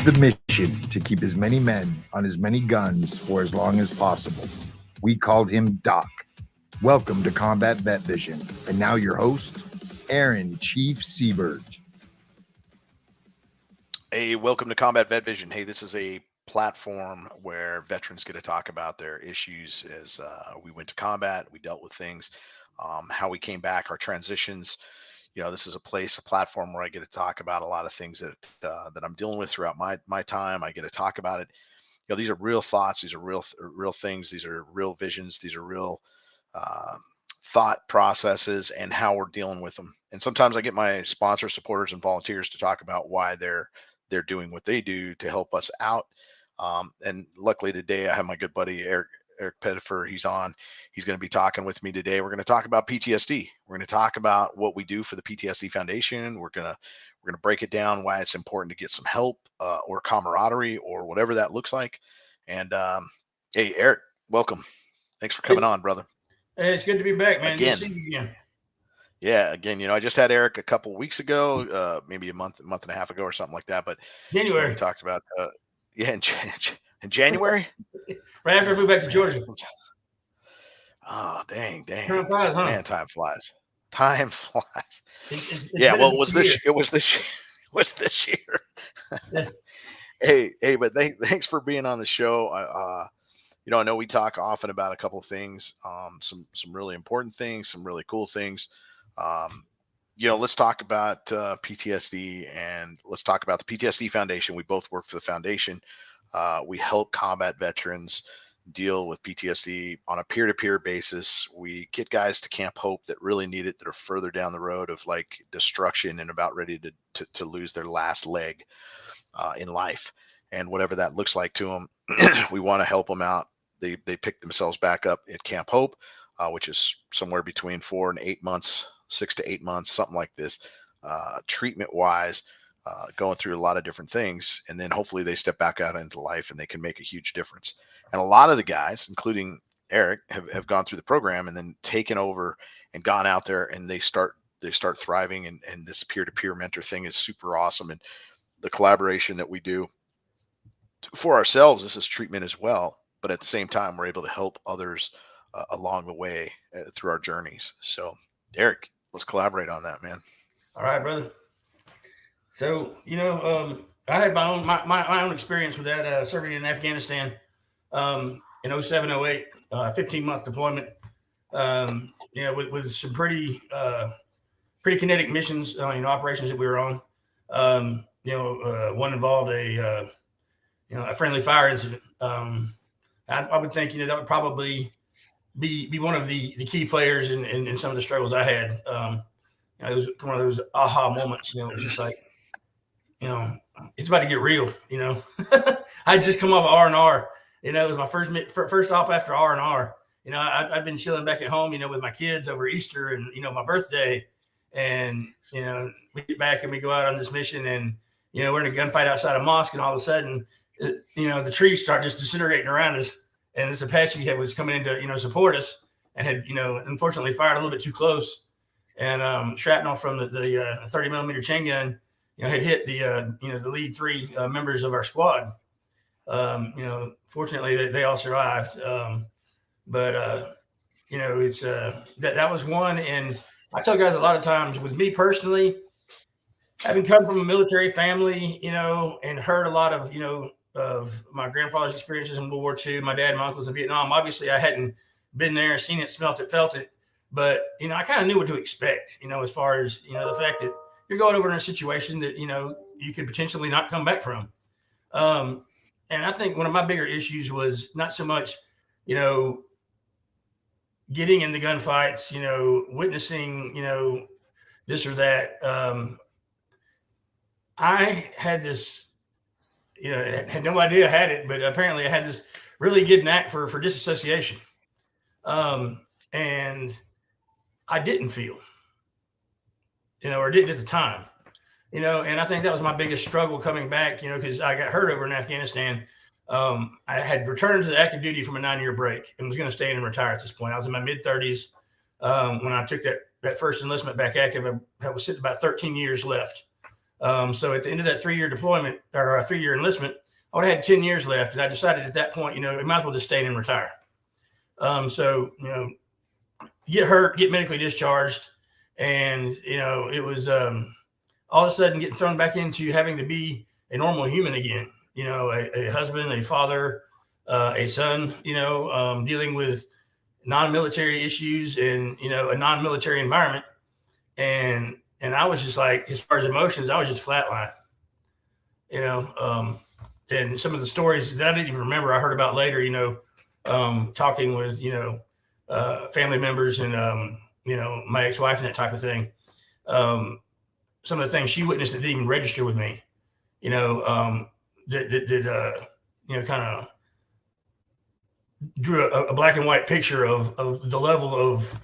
the mission to keep as many men on as many guns for as long as possible. We called him Doc. Welcome to Combat Vet Vision. And now your host, Aaron Chief Seabird. Hey, welcome to Combat Vet Vision. Hey, this is a platform where veterans get to talk about their issues as we went to combat, we dealt with things, how we came back, our transitions. You know, this is a platform where I get to talk about a lot of things that I'm dealing with throughout my time. I get to talk about it. You know, these are real thoughts. These are real things. These are real visions. These are real thought processes and how we're dealing with them. And sometimes I get my sponsors, supporters, and volunteers to talk about why they're doing what they do to help us out. And luckily today I have my good buddy Eric Pettepher. He's going to be talking with me today. We're going to talk about PTSD. We're going to talk about what we do for the PTSD Foundation. We're going to break it down, why it's important to get some help or camaraderie or whatever that looks like. And hey, Eric, welcome. Thanks for coming on, brother. Hey, it's good to be back, man. Again. Good to see you again. Yeah, again, you know, I just had Eric a couple weeks ago, maybe a month and a half ago or something like that. But January. We talked about in January. Right after I moved back to Georgia. Oh, dang. Time flies, huh? Man, time flies. Time flies. It's yeah, well, it was this year. Yeah. Hey, but thanks for being on the show. I know we talk often about a couple of things, some really important things, some really cool things. Let's talk about PTSD, and let's talk about the PTSD Foundation. We both work for the foundation. We help combat veterans deal with PTSD on a peer-to-peer basis. We get guys to Camp Hope that really need it, that are further down the road of like destruction and about ready to lose their last leg in life, and whatever that looks like to them. We want to help them out. They pick themselves back up at Camp Hope, which is somewhere between 4 and 8 months, 6 to 8 months, something like this, treatment wise, going through a lot of different things. And then hopefully they step back out into life and they can make a huge difference. And a lot of the guys, including Eric, have gone through the program and then taken over and gone out there, and they start thriving. And this peer-to-peer mentor thing is super awesome. And the collaboration that we do for ourselves, this is treatment as well. But at the same time, we're able to help others along the way through our journeys. So, Eric, let's collaborate on that, man. All right, brother. So, I had my own experience with that, serving in Afghanistan in 07, 08, 15-month deployment. With some pretty kinetic missions, operations that we were on. One involved a friendly fire incident. I would think, that would probably be one of the key players in some of the struggles I had. It was one of those aha moments. It was just like, it's about to get real. I just come off of R&R. It was my first stop after R&R. I've been chilling back at home, with my kids over Easter and my birthday, and we get back and we go out on this mission, and we're in a gunfight outside a mosque, and all of a sudden, the trees start just disintegrating around us, and this Apache that was coming in to support us, and had unfortunately fired a little bit too close, and shrapnel from the 30 millimeter chain gun had hit the lead three members of our squad. Fortunately they all survived, but it's that was one. And I tell guys a lot of times, with me personally, having come from a military family, and heard a lot of of my grandfather's experiences in World War II, my dad and my uncles in Vietnam. Obviously I hadn't been there, seen it, smelt it, felt it, but I kind of knew what to expect, as far as the fact that you're going over in a situation that you could potentially not come back from. And I think one of my bigger issues was not so much getting in the gunfights, witnessing this or that. I had this, had no idea I had it, but apparently I had this really good knack for disassociation. And I didn't feel, or didn't at the time, and I think that was my biggest struggle coming back, because I got hurt over in Afghanistan. I had returned to the active duty from a 9-year break and was going to stay in and retire at this point. I was in my mid-30s when I took that first enlistment back active. I was sitting about 13 years left. So at the end of that 3-year deployment or a 3-year enlistment, I would have had 10 years left. And I decided at that point, I might as well just stay in and retire. So, get hurt, get medically discharged. And, it was all of a sudden getting thrown back into having to be a normal human again, a husband, a father, a son, dealing with non-military issues and, a non-military environment. And I was just like, as far as emotions, I was just flatline, and some of the stories that I didn't even remember, I heard about later, talking with, family members and, my ex-wife and that type of thing. Some of the things she witnessed that didn't even register with me, that kind of drew a black and white picture of the level of,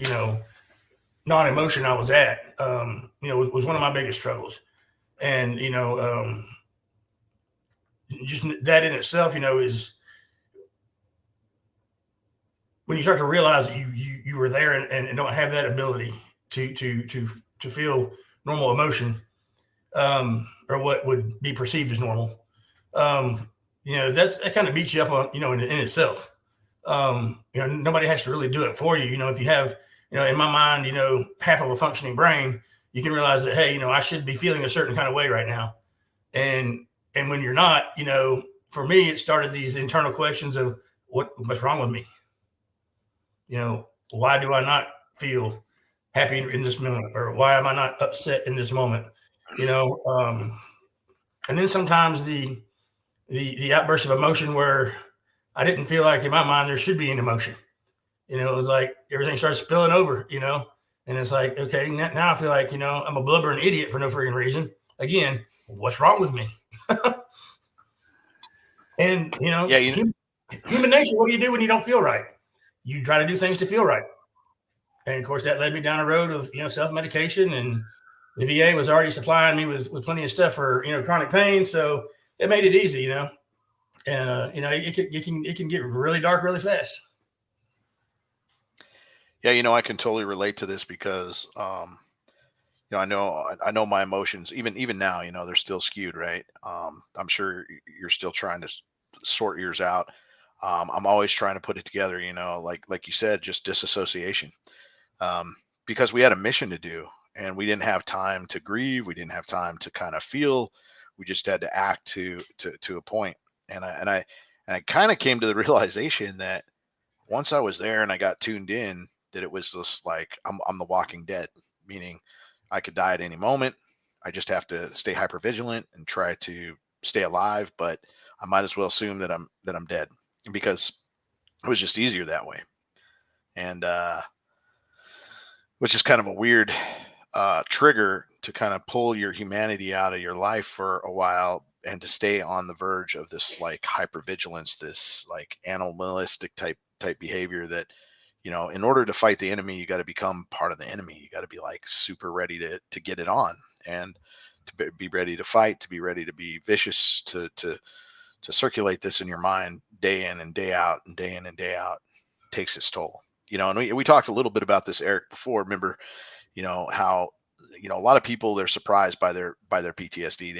non-emotion I was at, was one of my biggest struggles. And, just that in itself, is when you start to realize that you were there and don't have that ability to feel normal emotion, or what would be perceived as normal. That kind of beats you up on, in itself. Nobody has to really do it for you. If you have, in my mind, half of a functioning brain, you can realize that, hey, I should be feeling a certain kind of way right now. And when you're not, for me, it started these internal questions of what's wrong with me? Why do I not feel happy in this moment? Or why am I not upset in this moment? And then sometimes the outburst of emotion where I didn't feel like in my mind there should be an emotion. It was like everything started spilling over, and it's like, okay, now I feel like, I'm a blubbering idiot for no freaking reason. Again, what's wrong with me? And, human nature, what do you do when you don't feel right? You try to do things to feel right. And of course, that led me down a road of, self-medication, and the VA was already supplying me with plenty of stuff for, chronic pain. So it made it easy, and, it can get really dark really fast. Yeah, I can totally relate to this because, I know my emotions, even now, they're still skewed, right? I'm sure you're still trying to sort yours out. I'm always trying to put it together, like you said, just disassociation, because we had a mission to do, and we didn't have time to grieve. We didn't have time to kind of feel. We just had to act to a point. And I kind of came to the realization that once I was there and I got tuned in, that it was just like I'm the Walking Dead, meaning I could die at any moment. I just have to stay hyper vigilant and try to stay alive, but I might as well assume that I'm dead, because it was just easier that way. And which is kind of a weird trigger to kind of pull your humanity out of your life for a while and to stay on the verge of this like hypervigilance, this like animalistic type behavior that, in order to fight the enemy, you got to become part of the enemy. You got to be like super ready to get it on, and to be ready to fight, to be ready to be vicious, to circulate this in your mind day in and day out and day in and day out takes its toll. And we talked a little bit about this, Eric, before. Remember, how, a lot of people, they're surprised by their PTSD.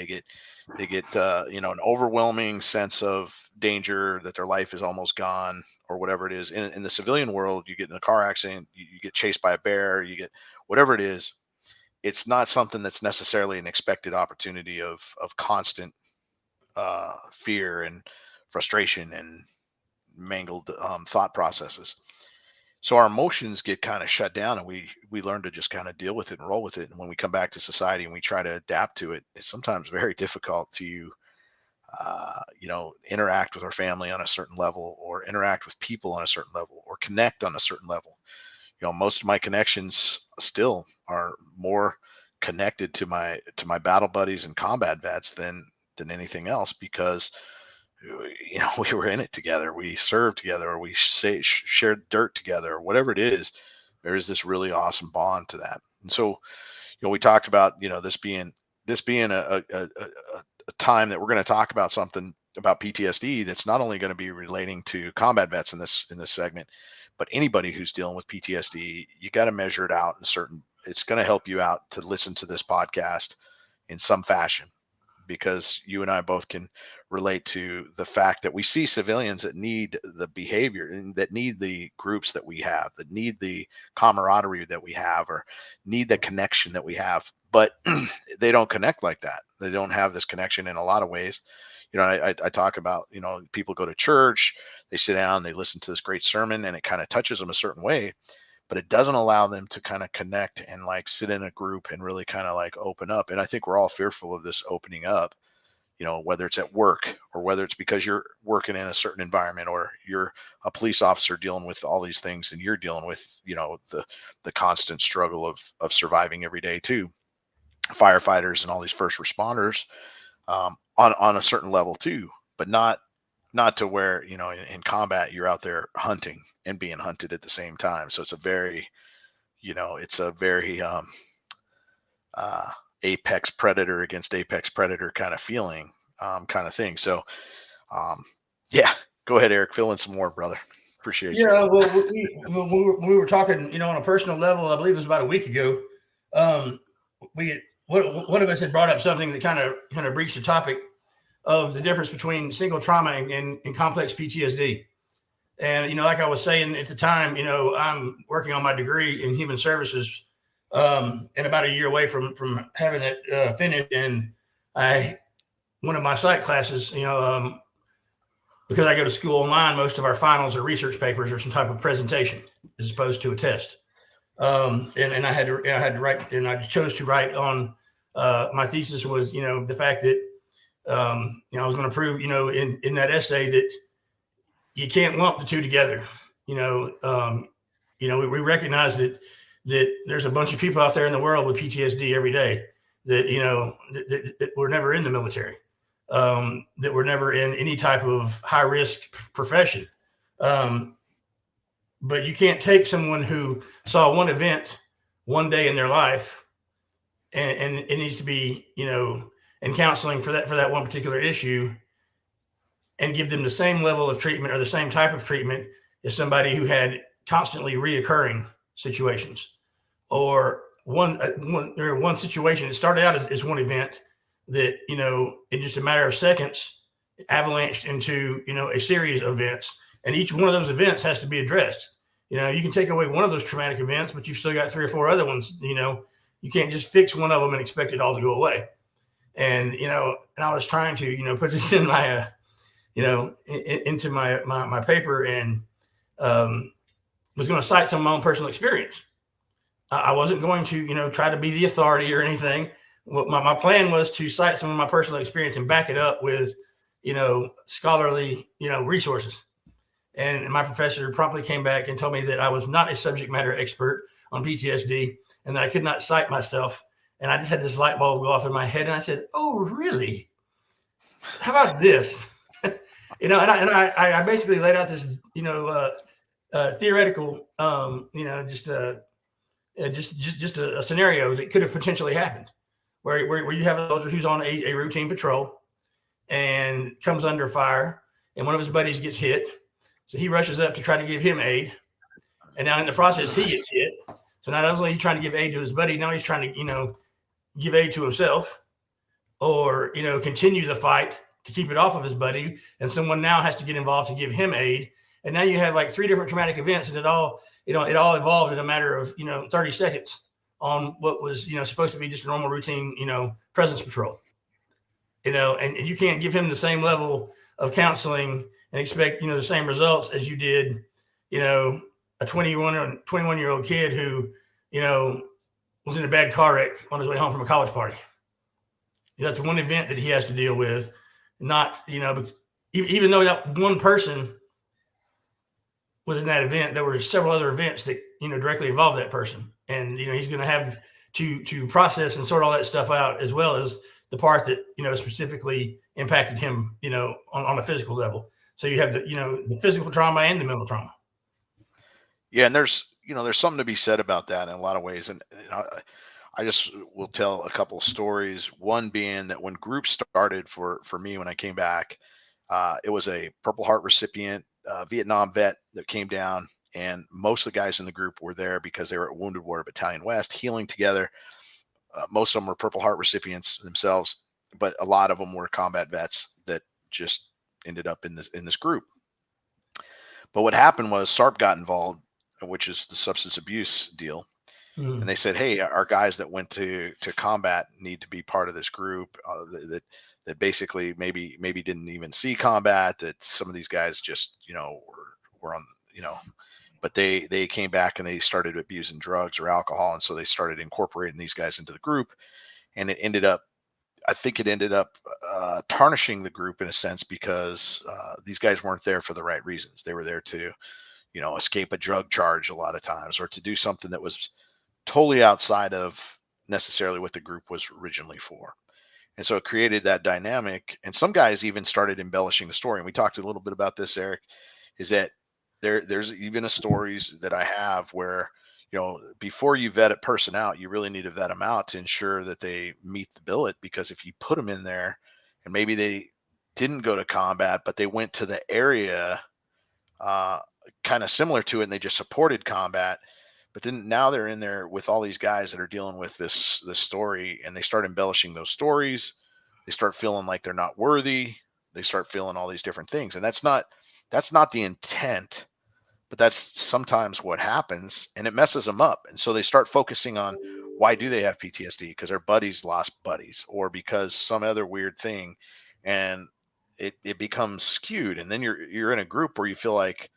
They get an overwhelming sense of danger, that their life is almost gone or whatever it is. In the civilian world, you get in a car accident, you get chased by a bear, you get whatever it is. It's not something that's necessarily an expected opportunity of constant fear and frustration and mangled thought processes. So our emotions get kind of shut down, and we learn to just kind of deal with it and roll with it. And when we come back to society and we try to adapt to it, it's sometimes very difficult to interact with our family on a certain level, or interact with people on a certain level, or connect on a certain level. Most of my connections still are more connected to my battle buddies and combat vets than anything else, because we were in it together, we served together, or we shared dirt together, or whatever it is. There is this really awesome bond to that. And so, we talked about, this being a time that we're going to talk about something about PTSD that's not only going to be relating to combat vets in this segment, but anybody who's dealing with PTSD. You got to measure it out in certain. It's going to help you out to listen to this podcast in some fashion, because you and I both can relate to the fact that we see civilians that need the behavior and that need the groups that we have, that need the camaraderie that we have, or need the connection that we have, but they don't connect like that. They don't have this connection in a lot of ways. You know, I talk about, you know, people go to church, they sit down, they listen to this great sermon, and it kind of touches them a certain way, but it doesn't allow them to kind of connect and like sit in a group and really kind of like open up. And I think we're all fearful of this opening up, you know, whether it's at work or whether it's because you're working in a certain environment, or you're a police officer dealing with all these things, and you're dealing with, you know, the constant struggle of surviving every day too. Firefighters and all these first responders, on a certain level too, but not to where, you know, in combat, you're out there hunting and being hunted at the same time. So it's a very, you know, it's a very apex predator against apex predator kind of feeling, kind of thing. So yeah, go ahead, Eric, fill in some more, brother. Appreciate you. Yeah, well, we were talking, you know, on a personal level, I believe it was about a week ago. One of us had brought up something that kind of breached the topic of the difference between single trauma and complex PTSD. And, you know, like I was saying at the time, you know, I'm working on my degree in human services, and about a year away from having it finished. And one of my psych classes, you know, because I go to school online, most of our finals are research papers or some type of presentation as opposed to a test. And I had to write, and I chose to write on my thesis was, you know, the fact that, you know, I was going to prove, you know, in that essay that you can't lump the two together. You know, we recognize that there's a bunch of people out there in the world with PTSD every day that, you know, that were never in the military, that were never in any type of high risk profession. But you can't take someone who saw one event one day in their life, and it needs to be, you know, and counseling for that one particular issue, and give them the same level of treatment or the same type of treatment as somebody who had constantly reoccurring situations, or one situation that started out as one event that, you know, in just a matter of seconds avalanched into, you know, a series of events, and each one of those events has to be addressed. You know, you can take away one of those traumatic events, but you've still got 3 or 4 other ones. You know, you can't just fix one of them and expect it all to go away. And, you know, and I was trying to, you know, put this in my, you know, into my paper, and was going to cite some of my own personal experience. I wasn't going to, you know, try to be the authority or anything. My plan was to cite some of my personal experience and back it up with, you know, scholarly, you know, resources. And my professor promptly came back and told me that I was not a subject matter expert on PTSD and that I could not cite myself. And I just had this light bulb go off in my head. And I said, "Oh, really? How about this?" You know, and I basically laid out this, you know, theoretical, you know, just a scenario that could have potentially happened, where you have a soldier who's on a routine patrol and comes under fire, and one of his buddies gets hit. So he rushes up to try to give him aid. And now in the process, he gets hit. So not only is he trying to give aid to his buddy, now he's trying to, you know, give aid to himself, or, you know, continue the fight to keep it off of his buddy. And someone now has to get involved to give him aid. And now you have like 3 different traumatic events, and it all evolved in a matter of, you know, 30 seconds on what was, you know, supposed to be just a normal routine, you know, presence patrol. You know, and you can't give him the same level of counseling and expect, you know, the same results as you did, you know, a 21-year-old kid who, you know, was in a bad car wreck on his way home from a college party. That's one event that he has to deal with, not, you know, even though that one person was in that event, there were several other events that, you know, directly involved that person. And, you know, he's going to have to process and sort all that stuff out, as well as the part that, you know, specifically impacted him, you know, on a physical level. So you have the, you know, the physical trauma and the mental trauma. Yeah. And there's something to be said about that in a lot of ways. And I just will tell a couple of stories. One being that when groups started for me, when I came back, it was a Purple Heart recipient, Vietnam vet that came down, and most of the guys in the group were there because they were at Wounded Warrior Battalion West, healing together. Most of them were Purple Heart recipients themselves, but a lot of them were combat vets that just ended up in this group. But what happened was SARP got involved, which is the substance abuse deal. Mm. And they said, hey, our guys that went to combat need to be part of this group that basically maybe didn't even see combat, that some of these guys just, were on, but they came back and they started abusing drugs or alcohol. And so they started incorporating these guys into the group. And I think it ended up tarnishing the group in a sense, because these guys weren't there for the right reasons. They were there to, escape a drug charge a lot of times, or to do something that was totally outside of necessarily what the group was originally for. And so it created that dynamic. And some guys even started embellishing the story. And we talked a little bit about this, Eric, is that there's even a stories that I have where, before you vet a person out, you really need to vet them out to ensure that they meet the billet. Because if you put them in there and maybe they didn't go to combat, but they went to the area kind of similar to it, and they just supported combat, but then now they're in there with all these guys that are dealing with this story, and they start embellishing those stories. They start feeling like they're not worthy. They start feeling all these different things, and that's not the intent, but that's sometimes what happens, and it messes them up. And so they start focusing on, why do they have PTSD? Because their buddies lost buddies, or because some other weird thing, and it becomes skewed. And then you're in a group where you feel like,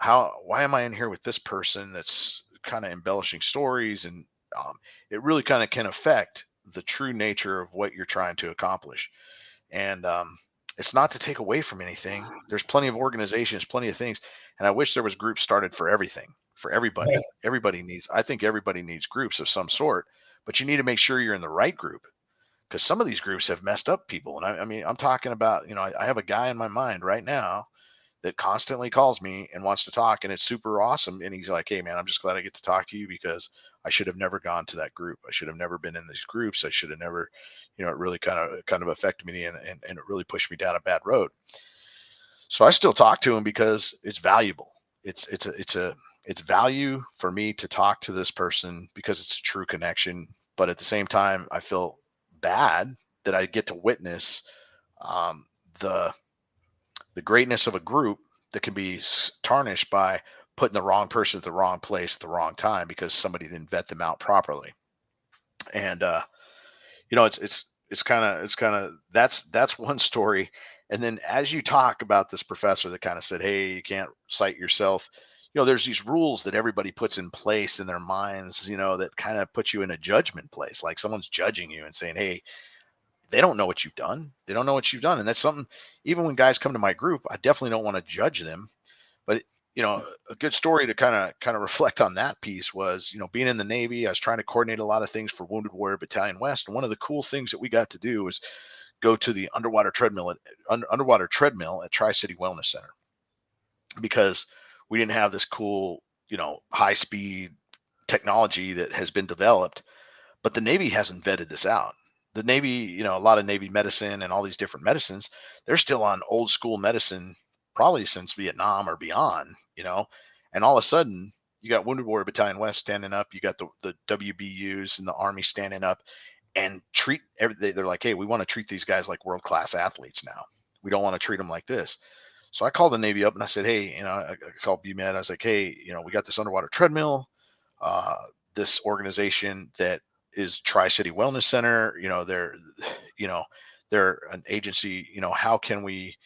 why am I in here with this person that's kind of embellishing stories? And it really kind of can affect the true nature of what you're trying to accomplish. And it's not to take away from anything. There's plenty of organizations, plenty of things. And I wish there was groups started for everything, for everybody. Yeah. I think everybody needs groups of some sort, but you need to make sure you're in the right group, because some of these groups have messed up people. And I mean, I'm talking about, I have a guy in my mind right now that constantly calls me and wants to talk, and it's super awesome. And he's like, hey man, I'm just glad I get to talk to you, because I should have never gone to that group. I should have never been in these groups. I should have never, it really kind of affected me, and it really pushed me down a bad road. So I still talk to him because it's valuable. It's value for me to talk to this person, because it's a true connection. But at the same time, I feel bad that I get to witness the greatness of a group that can be tarnished by putting the wrong person at the wrong place at the wrong time, because somebody didn't vet them out properly. And it's kind of that's one story. And then as you talk about this professor that kind of said, hey, you can't cite yourself, there's these rules that everybody puts in place in their minds, that kind of put you in a judgment place, like someone's judging you and saying, hey, they don't know what you've done. They don't know what you've done. And that's something, even when guys come to my group, I definitely don't want to judge them. But, a good story to kind of reflect on that piece was, being in the Navy, I was trying to coordinate a lot of things for Wounded Warrior Battalion West. And one of the cool things that we got to do was go to the underwater treadmill at Tri-City Wellness Center, because we didn't have this cool, high speed technology that has been developed, but the Navy hasn't vetted this out. The Navy, a lot of Navy medicine and all these different medicines, they're still on old school medicine, probably since Vietnam or beyond, and all of a sudden you got Wounded Warrior Battalion West standing up. You got the WBUs and the Army standing up and they're like, hey, we want to treat these guys like world-class athletes now. We don't want to treat them like this. So I called the Navy up and I said, hey, I called BMED. I was like, hey, we got this underwater treadmill, this organization that is Tri-City Wellness Center, they're an agency, how can we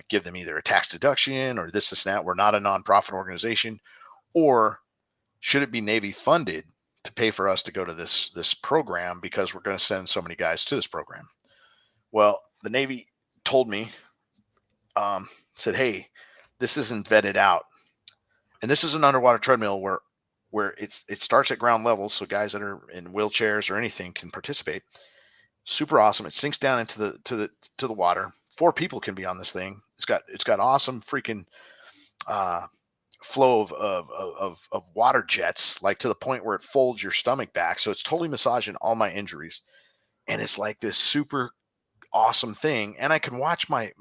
give them either a tax deduction or this and that? We're not a nonprofit organization. Or should it be Navy funded to pay for us to go to this program, because we're going to send so many guys to this program? Well, the Navy told me, said, hey, this isn't vetted out. And this is an underwater treadmill where it starts at ground level, so guys that are in wheelchairs or anything can participate. Super awesome. It sinks down into the water. 4 people can be on this thing. It's got awesome freaking flow of water jets, like to the point where it folds your stomach back. So it's totally massaging all my injuries, and it's like this super awesome thing. And I can watch my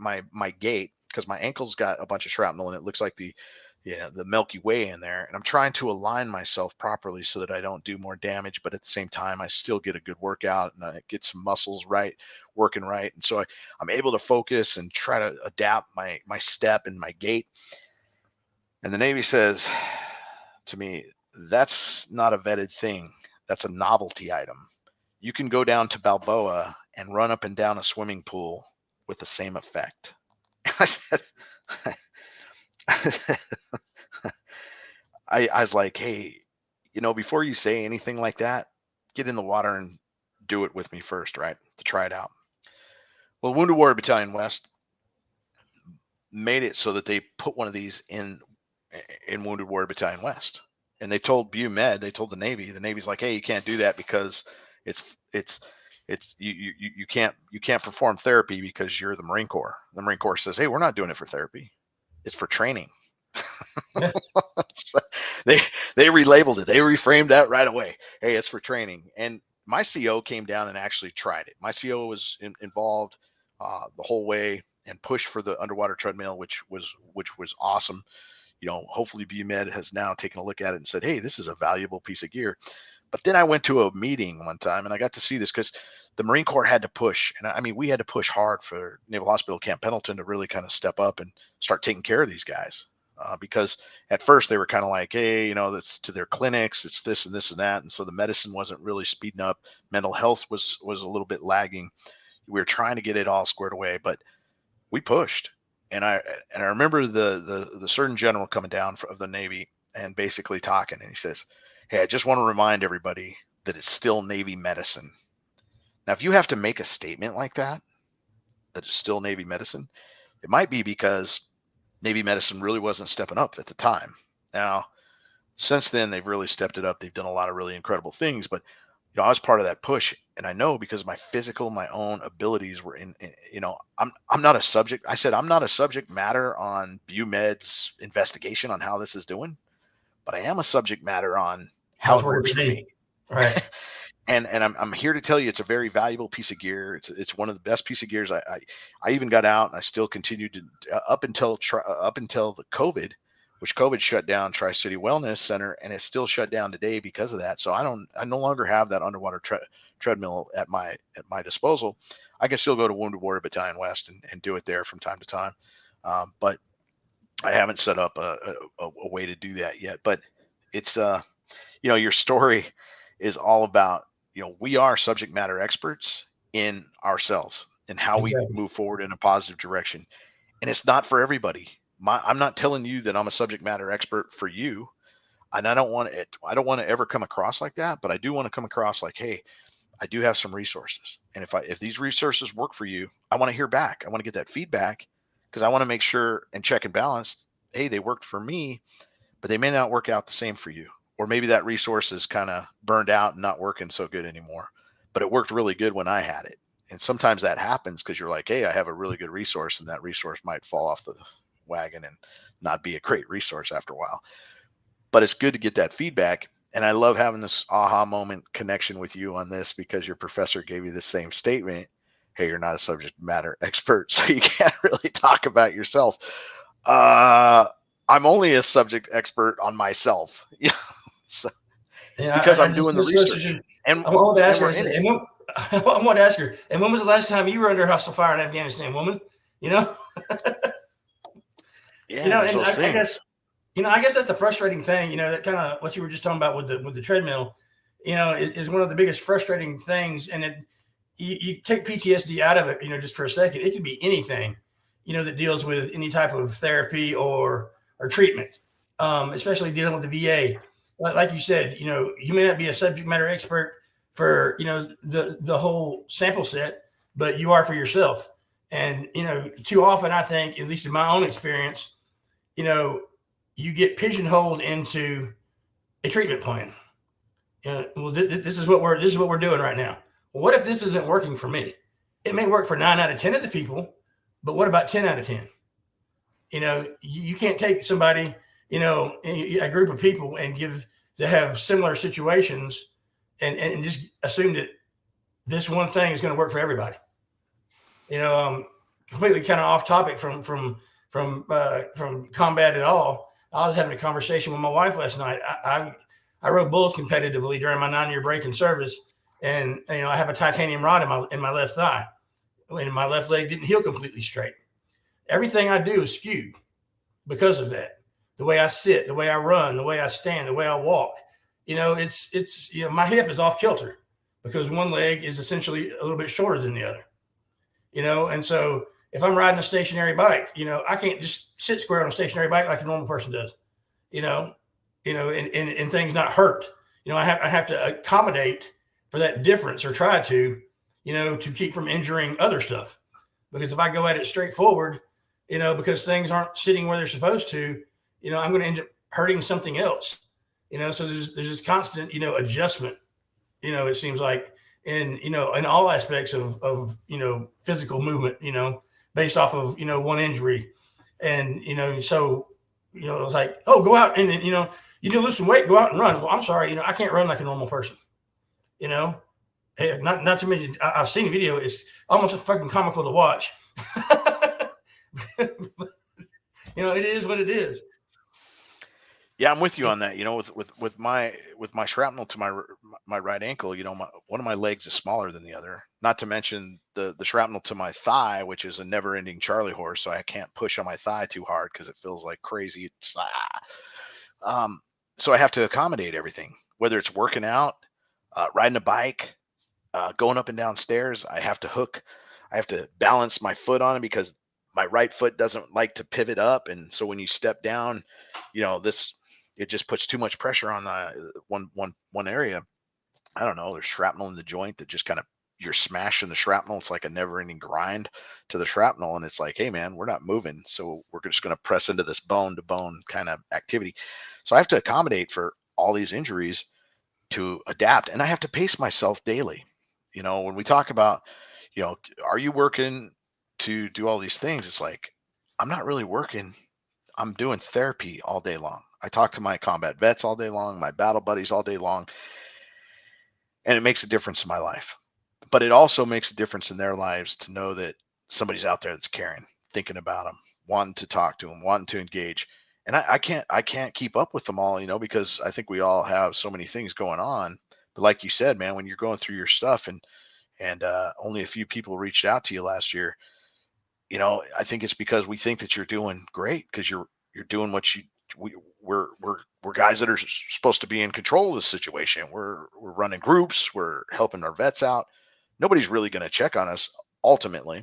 gait, because my ankle's got a bunch of shrapnel and it looks like the the Milky Way in there, and I'm trying to align myself properly so that I don't do more damage, but at the same time I still get a good workout and I get some muscles working right. And so I'm able to focus and try to adapt my step and my gait. And the Navy says to me, that's not a vetted thing. That's a novelty item. You can go down to Balboa and run up and down a swimming pool with the same effect. I said, I was like, hey, before you say anything like that, get in the water and do it with me first, right? To try it out. Well, Wounded Warrior Battalion West made it so that they put one of these in Wounded Warrior Battalion West. And they told MEB'd, they told the Navy's like, hey, you can't do that because you can't perform therapy because you're the Marine Corps. The Marine Corps says, hey, we're not doing it for therapy. It's for training. Yeah. So they relabeled it. They reframed that right away. Hey, it's for training. And my CO came down and actually tried it. My CO was involved the whole way and pushed for the underwater treadmill, which was awesome. Hopefully MEB'd has now taken a look at it and said, hey, this is a valuable piece of gear. But then I went to a meeting one time and I got to see this because the Marine Corps had to push. And I mean, we had to push hard for Naval Hospital Camp Pendleton to really kind of step up and start taking care of these guys. Because at first they were kind of like, hey, that's to their clinics, it's this and this and that. And so the medicine wasn't really speeding up. Mental health was a little bit lagging. We were trying to get it all squared away, but we pushed. And I remember the Surgeon General coming down of the Navy and basically talking, and he says, hey, I just want to remind everybody that it's still Navy medicine. Now, if you have to make a statement like that it's still Navy medicine, it might be because Navy medicine really wasn't stepping up at the time. Now, since then, they've really stepped it up. They've done a lot of really incredible things, but I was part of that push, and I know because my own abilities were I'm not a subject. I said, I'm not a subject matter on MEB'd's investigation on how this is doing, but I am a subject matter on how it works for me. Right. And I'm here to tell you, it's a very valuable piece of gear. It's one of the best piece of gears. I even got out and I still continued to up until the COVID, which COVID shut down Tri-City Wellness Center, and it's still shut down today because of that. So I no longer have that underwater treadmill at my disposal. I can still go to Wounded Warrior Battalion West and do it there from time to time. But I haven't set up a way to do that yet. But it's, your story is all about, we are subject matter experts in ourselves and how we move forward in a positive direction. And it's not for everybody. I'm not telling you that I'm a subject matter expert for you. And I don't want to ever come across like that, but I do want to come across like, hey, I do have some resources. And if these resources work for you, I want to hear back. I want to get that feedback because I want to make sure and check and balance. Hey, they worked for me, but they may not work out the same for you. Or maybe that resource is kind of burned out and not working so good anymore, but it worked really good when I had it. And sometimes that happens because you're like, hey, I have a really good resource, and that resource might fall off the wagon and not be a great resource after a while. But it's good to get that feedback. And I love having this aha moment connection with you on this because your professor gave you the same statement. Hey, you're not a subject matter expert, so you can't really talk about yourself. I'm only a subject expert on myself. So, because I'm doing the research. And I want to ask her, and when was the last time you were under hostile fire in Afghanistan, woman? Yeah, I guess that's the frustrating thing, that kind of what you were just talking about with the treadmill, is one of the biggest frustrating things. And you take PTSD out of it, just for a second, it could be anything, that deals with any type of therapy or treatment, especially dealing with the VA. Like you said, you may not be a subject matter expert for, the whole sample set, but you are for yourself. And, too often I think, at least in my own experience, you get pigeonholed into a treatment plan. Well, this is what we're doing right now. Well, what if this isn't working for me? It may work for 9 out of 10 of the people, but what about 10 out of 10? You can't take somebody, a group of people and to have similar situations and just assume that this one thing is going to work for everybody. Completely kind of off topic from combat at all. I was having a conversation with my wife last night. I rode bulls competitively during my 9-year break in service, and I have a titanium rod in my left thigh, and my left leg didn't heal completely straight. Everything I do is skewed because of that. The way I sit, the way I run, the way I stand, the way I walk. It's my hip is off kilter because one leg is essentially a little bit shorter than the other. And so if I'm riding a stationary bike, I can't just sit square on a stationary bike like a normal person does, and things not hurt. I have to accommodate for that difference, or try to keep from injuring other stuff. Because if I go at it straightforward, because things aren't sitting where they're supposed to, I'm going to end up hurting something else. So there's this constant, adjustment, it seems like, in all aspects of physical movement, based off of, one injury. And, so, it's like, oh, go out and, you need to lose some weight, go out and run. Well, I'm sorry, I can't run like a normal person, not to mention, I've seen a video. It's almost fucking comical to watch. It is what it is. Yeah, I'm with you on that. With my shrapnel to my right ankle, one of my legs is smaller than the other. Not to mention the shrapnel to my thigh, which is a never-ending Charlie horse, so I can't push on my thigh too hard because it feels like crazy. So I have to accommodate everything, whether it's working out, riding a bike, going up and down stairs. I have to balance my foot on it because my right foot doesn't like to pivot up, and so when you step down, it just puts too much pressure on the one area. I don't know. There's shrapnel in the joint that just kind of, you're smashing the shrapnel. It's like a never-ending grind to the shrapnel, and it's like, hey man, we're not moving, so we're just going to press into this bone-to-bone kind of activity. So I have to accommodate for all these injuries to adapt, and I have to pace myself daily. When we talk about, are you working to do all these things? It's like, I'm not really working. I'm doing therapy all day long. I talk to my combat vets all day long, my battle buddies all day long, and it makes a difference in my life. But it also makes a difference in their lives to know that somebody's out there that's caring, thinking about them, wanting to talk to them, wanting to engage. And I can't keep up with them all, because I think we all have so many things going on. But like you said, man, when you're going through your stuff and only a few people reached out to you last year, I think it's because we think that you're doing great because you're doing what we're guys that are supposed to be in control of the situation. We're running groups. We're helping our vets out. Nobody's really going to check on us ultimately.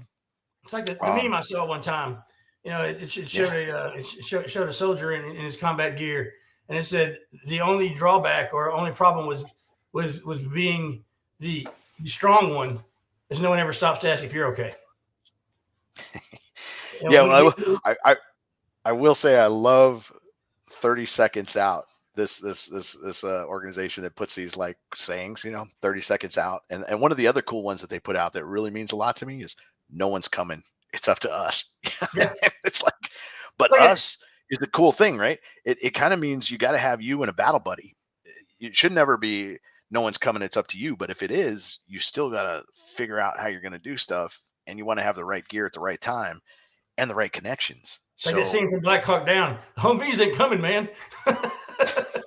It's like the meme I saw one time. It showed a soldier in his combat gear, and it said the only drawback or only problem was being the strong one is no one ever stops to ask if you're okay. Yeah, well, I will say I love 30 seconds out. This organization that puts these like sayings, 30 seconds out. And one of the other cool ones that they put out that really means a lot to me is no one's coming. It's up to us. Yeah. It's like, but us is the cool thing, right? It kind of means you got to have you and a battle buddy. It should never be no one's coming. It's up to you. But if it is, you still got to figure out how you're going to do stuff, and you want to have the right gear at the right time and the right connections. Like that scene from Black Hawk Down. Humvees ain't coming, man.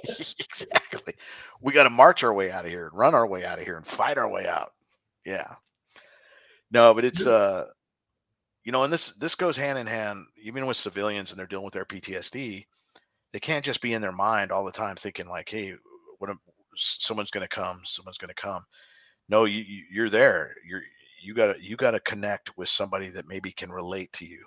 Exactly. We got to march our way out of here and run our way out of here and fight our way out. Yeah. No, but it's and this goes hand in hand, even with civilians and they're dealing with their PTSD. They can't just be in their mind all the time thinking like, hey, someone's going to come. Someone's going to come. No, you're there. You got to connect with somebody that maybe can relate to you.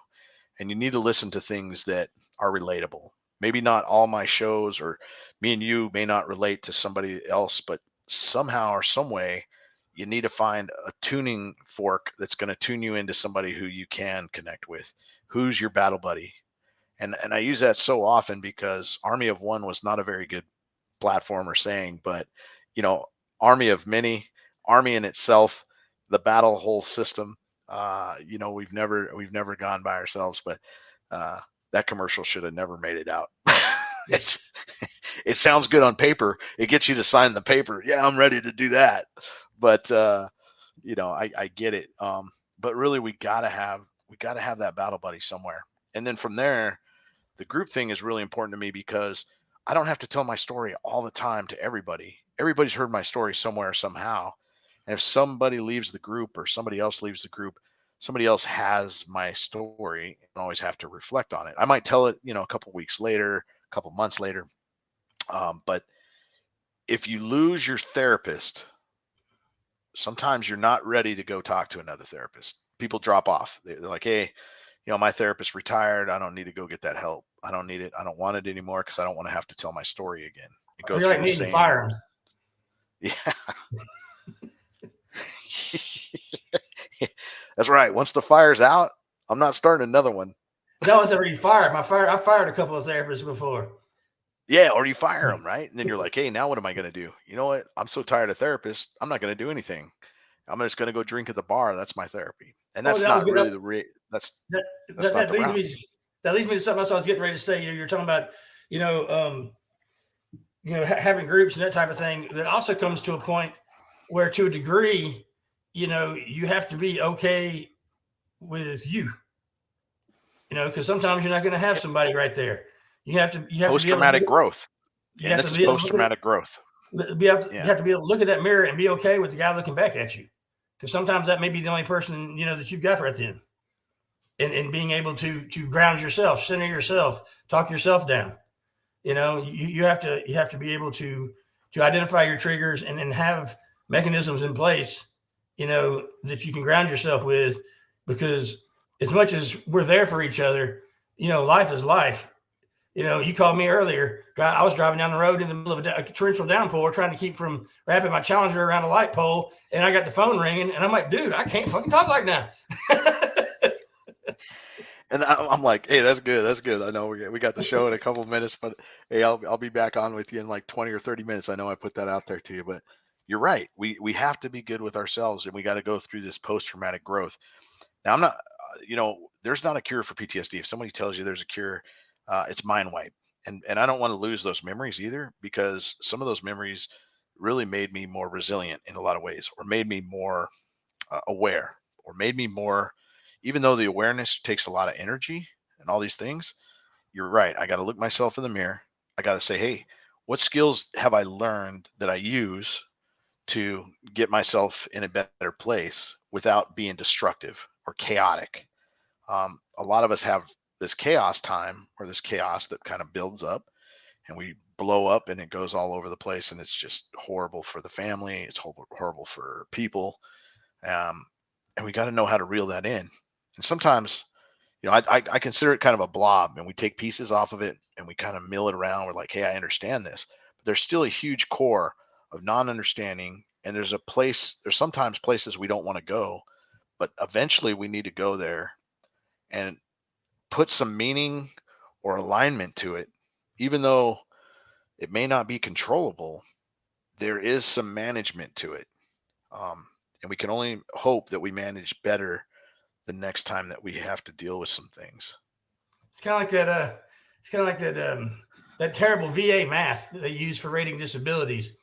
And you need to listen to things that are relatable. Maybe not all my shows or me and you may not relate to somebody else, but somehow or some way, you need to find a tuning fork that's going to tune you into somebody who you can connect with, who's your battle buddy. And I use that so often because Army of One was not a very good platform or saying, but Army of Many, Army in itself, the battle whole system. We've never gone by ourselves, but that commercial should have never made it out. It sounds good on paper. It gets you to sign the paper. Yeah, I'm ready to do that. But I get it. But really we gotta have that battle buddy somewhere. And then from there, the group thing is really important to me because I don't have to tell my story all the time to everybody. Everybody's heard my story somewhere, somehow. And if somebody leaves the group or somebody else leaves the group, somebody else has my story and always have to reflect on it. I might tell it, a couple weeks later, a couple months later. But if you lose your therapist, sometimes you're not ready to go talk to another therapist. People drop off. They're like, hey, my therapist retired. I don't need to go get that help. I don't need it. I don't want it anymore because I don't want to have to tell my story again. It goes You're like through the needing to same. fire him. Yeah. That's right. Once the fire's out, I'm not starting another one. No one's ever even fired. I fired a couple of therapists before. Yeah, or you fire them, right? And then you're like, hey, now what am I going to do? You know what? I'm so tired of therapists. I'm not going to do anything. I'm just going to go drink at the bar. That's my therapy. And that's not really that's not the route. That leads me to something else I was getting ready to say. You're talking about, having groups and that type of thing. That also comes to a point where, to a degree, you have to be okay with you. Because sometimes you're not going to have somebody right there. You have to post-traumatic growth. And this is post-traumatic growth. You have to be able to look at that mirror and be okay with the guy looking back at you. Because sometimes that may be the only person, that you've got right then. And being able to ground yourself, center yourself, talk yourself down. You have to be able to identify your triggers and then have mechanisms in place, that you can ground yourself with, because as much as we're there for each other, life is life. You called me earlier. I was driving down the road in the middle of a torrential downpour, trying to keep from wrapping my Challenger around a light pole, and I got the phone ringing, and I'm like, dude, I can't fucking talk like that. And I'm like, hey, that's good. That's good. I know we got the show in a couple of minutes, but hey, I'll be back on with you in like 20 or 30 minutes. I know I put that out there to you, but you're right. We have to be good with ourselves, and we got to go through this post-traumatic growth. Now, I'm not, there's not a cure for PTSD. If somebody tells you there's a cure, it's mind wipe. And I don't want to lose those memories either, because some of those memories really made me more resilient in a lot of ways, or made me more aware, or made me more, even though the awareness takes a lot of energy and all these things, you're right. I got to look myself in the mirror. I got to say, hey, what skills have I learned that I use to get myself in a better place without being destructive or chaotic? A lot of us have this chaos time, or this chaos that kind of builds up, and we blow up and it goes all over the place, and it's just horrible for the family. It's horrible for people. And we got to know how to reel that in. And sometimes, I consider it kind of a blob, and we take pieces off of it and we kind of mill it around. We're like, hey, I understand this, but there's still a huge core of non-understanding. And there's sometimes places we don't want to go, but eventually we need to go there and put some meaning or alignment to it. Even though it may not be controllable, there is some management to it. And we can only hope that we manage better the next time that we have to deal with some things. It's kind of like that. That terrible VA math that they use for rating disabilities.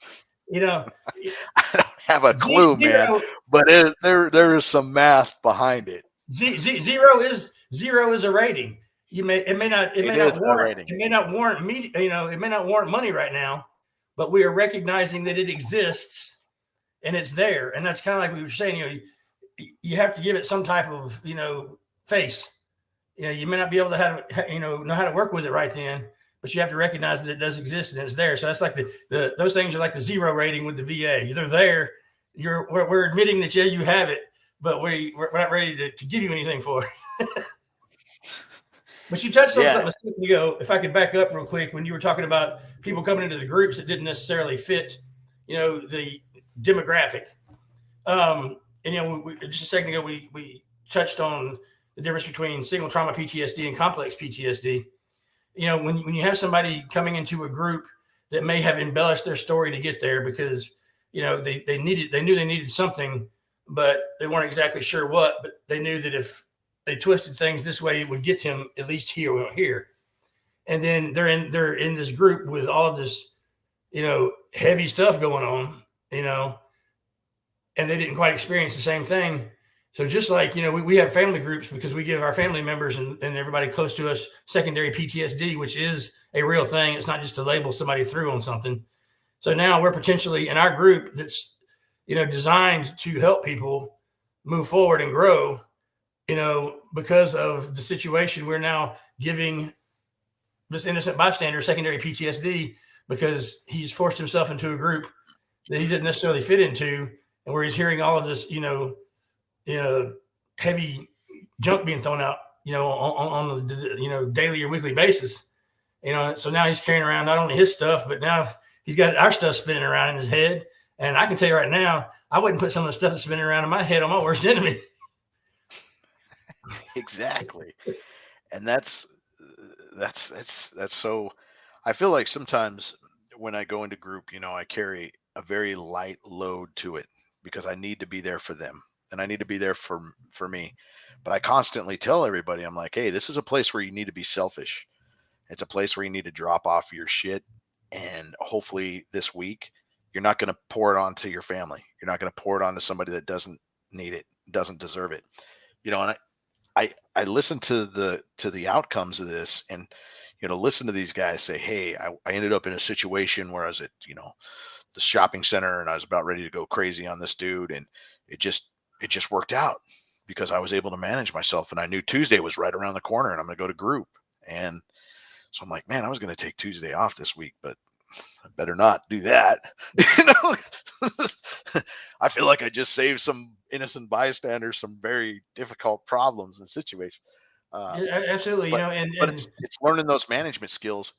I don't have a clue, man. But there is some math behind it. Zero is a rating. It may not warrant money right now, but we are recognizing that it exists and it's there. And that's kind of like we were saying, you have to give it some type of, face. You may not be able to know how to work with it right then, but you have to recognize that it does exist and it's there. So that's like those things are like the zero rating with the VA. They're there. We're admitting that, yeah, you have it, but we're not ready to give you anything for it. But you touched on something a second ago. If I could back up real quick, when you were talking about people coming into the groups that didn't necessarily fit, the demographic. Just a second ago, we touched on the difference between single trauma PTSD and complex PTSD. When you have somebody coming into a group that may have embellished their story to get there because, they knew they needed something, but they weren't exactly sure what, but they knew that if they twisted things this way, it would get him at least here. And then they're in this group with all of this, heavy stuff going on, and they didn't quite experience the same thing. So just like, we have family groups because we give our family members and everybody close to us secondary PTSD, which is a real thing. It's not just a label somebody threw on something. So now we're potentially in our group that's, designed to help people move forward and grow, because of the situation. We're now giving this innocent bystander secondary PTSD because he's forced himself into a group that he didn't necessarily fit into, and where he's hearing all of this, heavy junk being thrown out, on the, daily or weekly basis, so now he's carrying around not only his stuff, but now he's got our stuff spinning around in his head. And I can tell you right now, I wouldn't put some of the stuff that's spinning around in my head on my worst enemy. Exactly. And that's so, I feel like sometimes when I go into group, I carry a very light load to it because I need to be there for them and I need to be there for me. But I constantly tell everybody, I'm like, hey, this is a place where you need to be selfish. It's a place where you need to drop off your shit. And hopefully this week, you're not going to pour it onto your family. You're not going to pour it onto somebody that doesn't need it, doesn't deserve it. And I listen to the outcomes of this, and listen to these guys say, hey, I ended up in a situation where I was at the shopping center and I was about ready to go crazy on this dude, and it just worked out because I was able to manage myself, and I knew Tuesday was right around the corner and I'm going to go to group. And so I'm like, man, I was going to take Tuesday off this week, but I better not do that. I feel like I just saved some innocent bystanders some very difficult problems and situations. Absolutely. But it's learning those management skills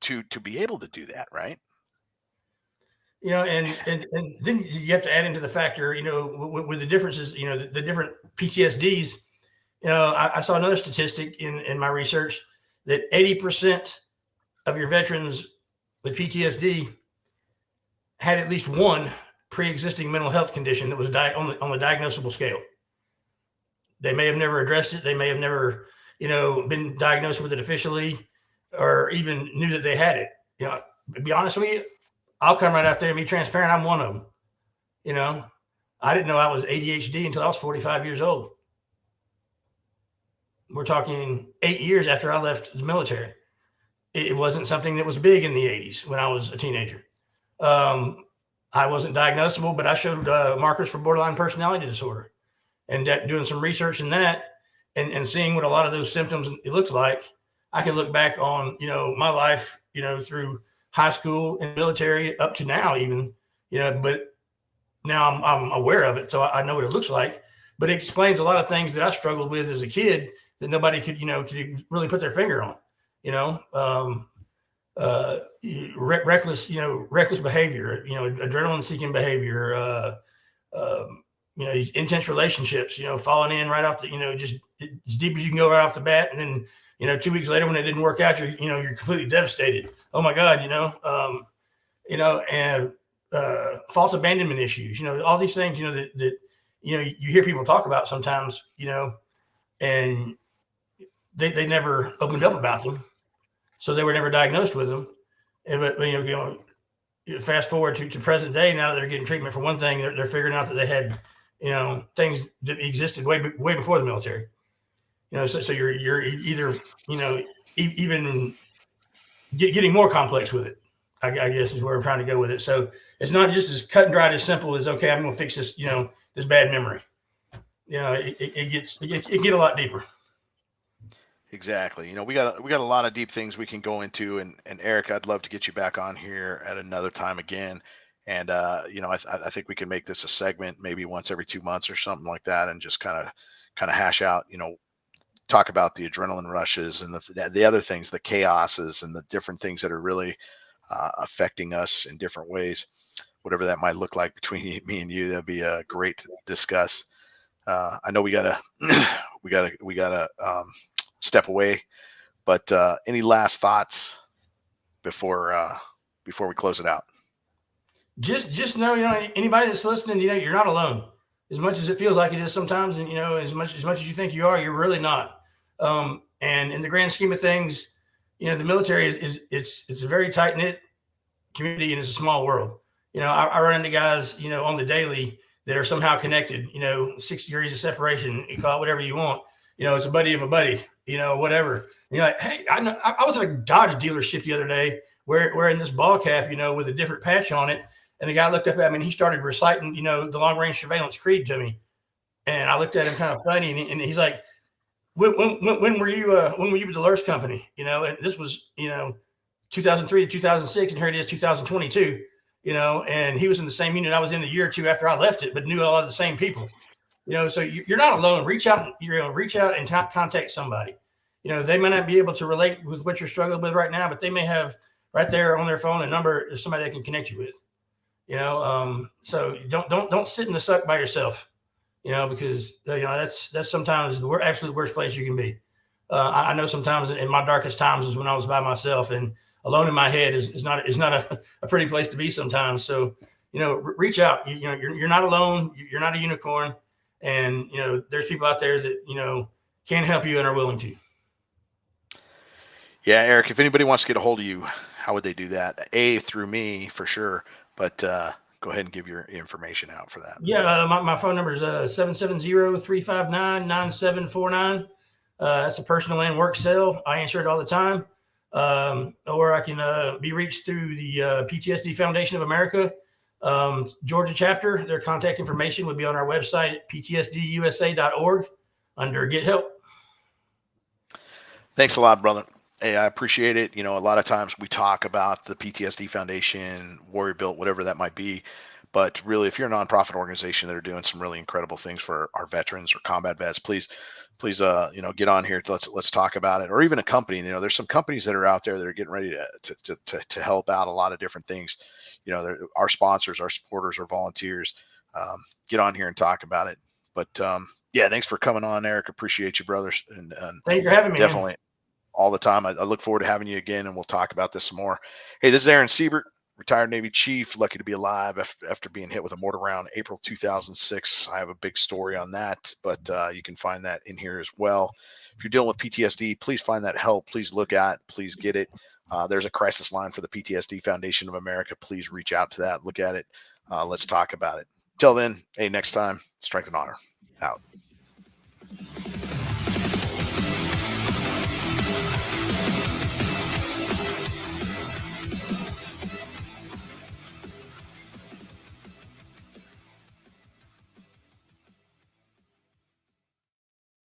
to be able to do that, right? And then you have to add into the factor, with the differences, the different PTSDs. I saw another statistic in my research that 80% of your veterans with PTSD had at least one pre-existing mental health condition that was on the diagnosable scale. They may have never addressed it. They may have never, been diagnosed with it officially, or even knew that they had it. To be honest with you, I'll come right out there and be transparent. I'm one of them. I didn't know I was ADHD until I was 45 years old. We're talking 8 years after I left the military. It wasn't something that was big in the 80s when I was a teenager. I wasn't diagnosable, but I showed markers for borderline personality disorder. And doing some research in that and seeing what a lot of those symptoms it looks like, I can look back on, my life, through high school and military up to now even, but now I'm aware of it. So I know what it looks like, but it explains a lot of things that I struggled with as a kid that nobody could really put their finger on. Reckless behavior, adrenaline seeking behavior, these intense relationships, falling in right off the, just as deep as you can go right off the bat. And then, 2 weeks later when it didn't work out, you're completely devastated. Oh my God, and false abandonment issues, all these things, that you hear people talk about sometimes, and they never opened up about them. So they were never diagnosed with them. But fast forward to present day, now that they're getting treatment for one thing, they're figuring out that they had, things that existed way before the military. So you're either, even getting more complex with it, I guess is where I'm trying to go with it. So it's not just as cut and dried as simple as, okay, I'm going to fix this, this bad memory. It gets a lot deeper. Exactly. We got a lot of deep things we can go into, and Eric, I'd love to get you back on here at another time again. And I think we can make this a segment maybe once every 2 months or something like that, and just kind of hash out, talk about the adrenaline rushes and the other things, the chaoses and the different things that are really affecting us in different ways, whatever that might look like between me and you. That'd be great to discuss. I know we gotta step away, but any last thoughts before we close it out? Just know, anybody that's listening, you're not alone. As much as it feels like it is sometimes, and as much as you think you are, you're really not. And in the grand scheme of things, the military it's a very tight knit community, and it's a small world. I run into guys, on the daily that are somehow connected, 6 degrees of separation, you call it whatever you want, it's a buddy of a buddy, whatever. And you're like, hey, I was at a Dodge dealership the other day wearing this ball cap, with a different patch on it. And the guy looked up at me and he started reciting, the long range surveillance creed to me. And I looked at him kind of funny, and he's like, when were you with the Lurch Company? And this was, 2003 to 2006, and here it is 2022, and he was in the same unit I was in a year or two after I left it, but knew a lot of the same people, so you're not alone. Reach out and contact somebody. They may not be able to relate with what you're struggling with right now, but they may have right there on their phone a number of somebody they can connect you with, so don't sit in the suck by yourself, because that's sometimes the absolute worst place you can be. I know sometimes in my darkest times is when I was by myself, and alone in my head is not a pretty place to be sometimes. So, reach out. You're not alone. You're not a unicorn, and there's people out there that can help you and are willing to. Yeah, Eric. If anybody wants to get a hold of you, how would they do that? Through me for sure, but go ahead and give your information out for that. Yeah, my phone number is 770-359-9749. That's a personal and work cell. I answer it all the time. Or I can be reached through the PTSD Foundation of America, Georgia chapter. Their contact information would be on our website at ptsdusa.org under Get Help. Thanks a lot, brother. Hey, I appreciate it. A lot of times we talk about the PTSD Foundation, Warrior Built, whatever that might be. But really, if you're a nonprofit organization that are doing some really incredible things for our veterans or combat vets, please, get on here. Let's talk about it. Or even a company. There's some companies that are out there that are getting ready to help out a lot of different things. Our sponsors, our supporters, our volunteers. Get on here and talk about it. But yeah, thanks for coming on, Eric. Appreciate you, brothers. And thanks for having me. Definitely. Man. All the time. I look forward to having you again, and we'll talk about this some more. Hey, this is Aaron Siebert, retired Navy chief, lucky to be alive after being hit with a mortar round April 2006. I have a big story on that, but you can find that in here as well. If you're dealing with PTSD, please find that help. Please please get it. There's a crisis line for the PTSD Foundation of America. Please reach out to that. Look at it. Let's talk about it. Till then, hey, next time, strength and honor. Out.